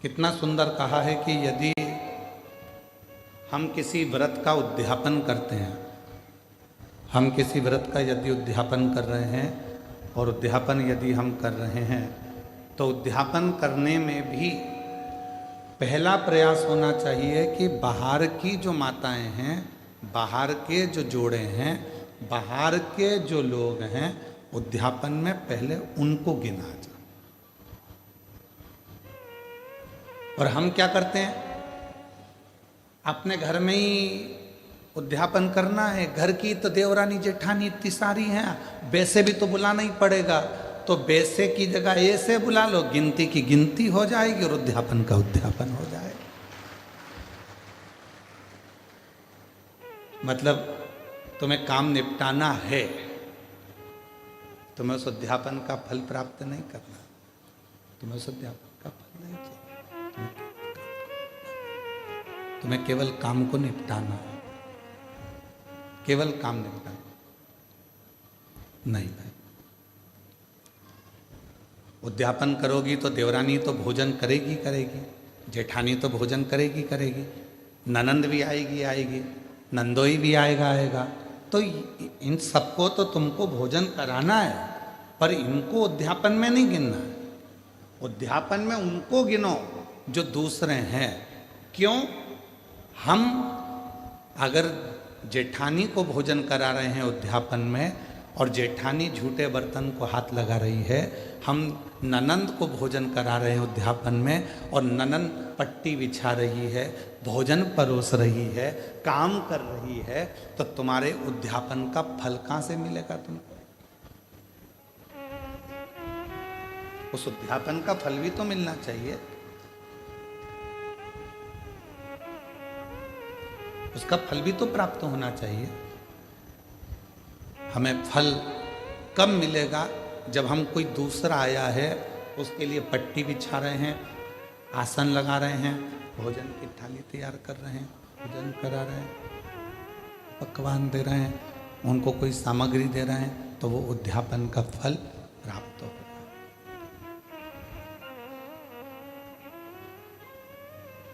कितना सुंदर कहा है कि यदि हम किसी व्रत का उद्यापन करते हैं, हम किसी व्रत का यदि उद्यापन कर रहे हैं और उद्यापन यदि हम कर रहे हैं तो उद्यापन करने में भी पहला प्रयास होना चाहिए कि बाहर की जो माताएं हैं, बाहर के जो जोड़े हैं, बाहर के जो लोग हैं, उद्यापन में पहले उनको गिना जाए। और हम क्या करते हैं, अपने घर में ही उद्यापन करना है। घर की तो देवरानी जेठानी इतनी सारी हैं, वैसे भी तो बुलाना ही पड़ेगा, तो वैसे की जगह ऐसे बुला लो, गिनती की गिनती हो जाएगी और उद्यापन का उद्यापन हो जाएगा। मतलब तुम्हें काम निपटाना है, तुम्हें उस उद्यापन का फल प्राप्त नहीं करना, तुम्हें उस उद्यापन का फल नहीं चाहिए, तुम्हें केवल काम को निपटाना है, केवल काम निपटाना नहीं भाई। उद्यापन करोगी तो देवरानी तो भोजन करेगी करेगी, जेठानी तो भोजन करेगी करेगी, ननंद भी आएगी आएगी, नंदोई भी आएगा आएगा, तो इन सबको तो तुमको भोजन कराना है, पर इनको उद्यापन में नहीं गिनना है। उद्यापन में उनको गिनो जो दूसरे हैं। क्यों? हम अगर जेठानी को भोजन करा रहे हैं उद्यापन में और जेठानी झूठे बर्तन को हाथ लगा रही है, हम ननंद को भोजन करा रहे हैं उद्यापन में और ननंद पट्टी बिछा रही है, भोजन परोस रही है, काम कर रही है, तो तुम्हारे उद्यापन का फल कहां से मिलेगा तुमको? उस उद्यापन का फल भी तो मिलना चाहिए, उसका फल भी तो प्राप्त होना चाहिए। हमें फल कब मिलेगा? जब हम कोई दूसरा आया है उसके लिए पट्टी बिछा रहे हैं, आसन लगा रहे हैं, भोजन की थाली तैयार कर रहे हैं, भोजन करा रहे हैं, पकवान दे रहे हैं, उनको कोई सामग्री दे रहे हैं, तो वो उद्यापन का फल प्राप्त होगा।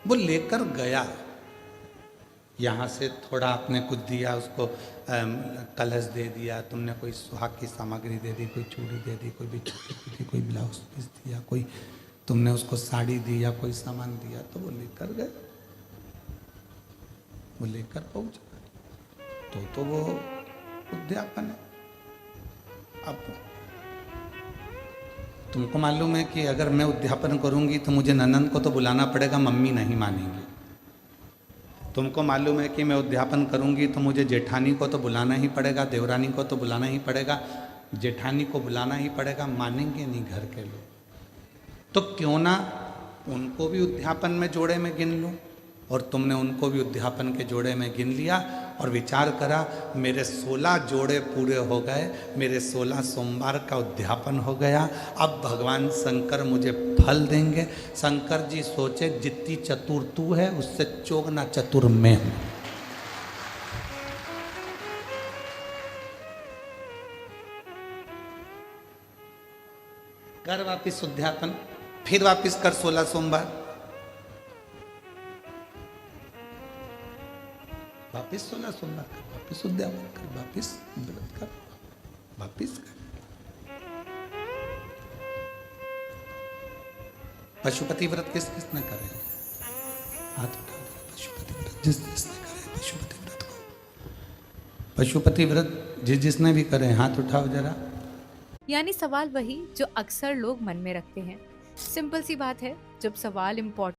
वो लेकर गया, यहाँ से थोड़ा आपने कुछ दिया, उसको कलश दे दिया, तुमने कोई सुहाग की सामग्री दे दी, कोई चूड़ी दे दी, कोई बिछुड़ी, कोई ब्लाउज पीस दिया, कोई तुमने उसको साड़ी दी या कोई सामान दिया, तो वो लेकर गए, वो लेकर पहुंच गए, तो वो उद्यापन है। अब तुमको मालूम है कि अगर मैं उद्यापन करूंगी तो मुझे ननंद को तो बुलाना पड़ेगा, मम्मी नहीं मानेंगी। तुमको मालूम है कि मैं उद्यापन करूंगी तो मुझे जेठानी को तो बुलाना ही पड़ेगा, देवरानी को तो बुलाना ही पड़ेगा, जेठानी को बुलाना ही पड़ेगा, मानेंगे नहीं घर के लोग। तो क्यों ना उनको भी उद्यापन में जोड़े में गिन लूं, और तुमने उनको भी उद्यापन के जोड़े में गिन लिया और विचार करा, मेरे 16 जोड़े पूरे हो गए, मेरे 16 सोमवार का उद्यापन हो गया, अब भगवान शंकर मुझे फल देंगे। शंकर जी सोचे, जितनी चतुर तू है उससे चौगना चतुर मैं हूं। कर वापिस उद्यापन, फिर वापिस कर 16 सोमवार, वापिस 16 सोमवार कर, वापिस उद्यापन कर, वापिस व्रत कर, वापिस कर। पशुपति व्रत किस किसने करे? हाथ उठा दो। पशुपति व्रत जिस जिसने करे पशुपति व्रत को, पशुपति व्रत जिस जिसने भी करे, हाथ उठाओ जरा। यानी सवाल वही जो अक्सर लोग मन में रखते हैं। सिंपल सी बात है, जब सवाल इम्पोर्टेंट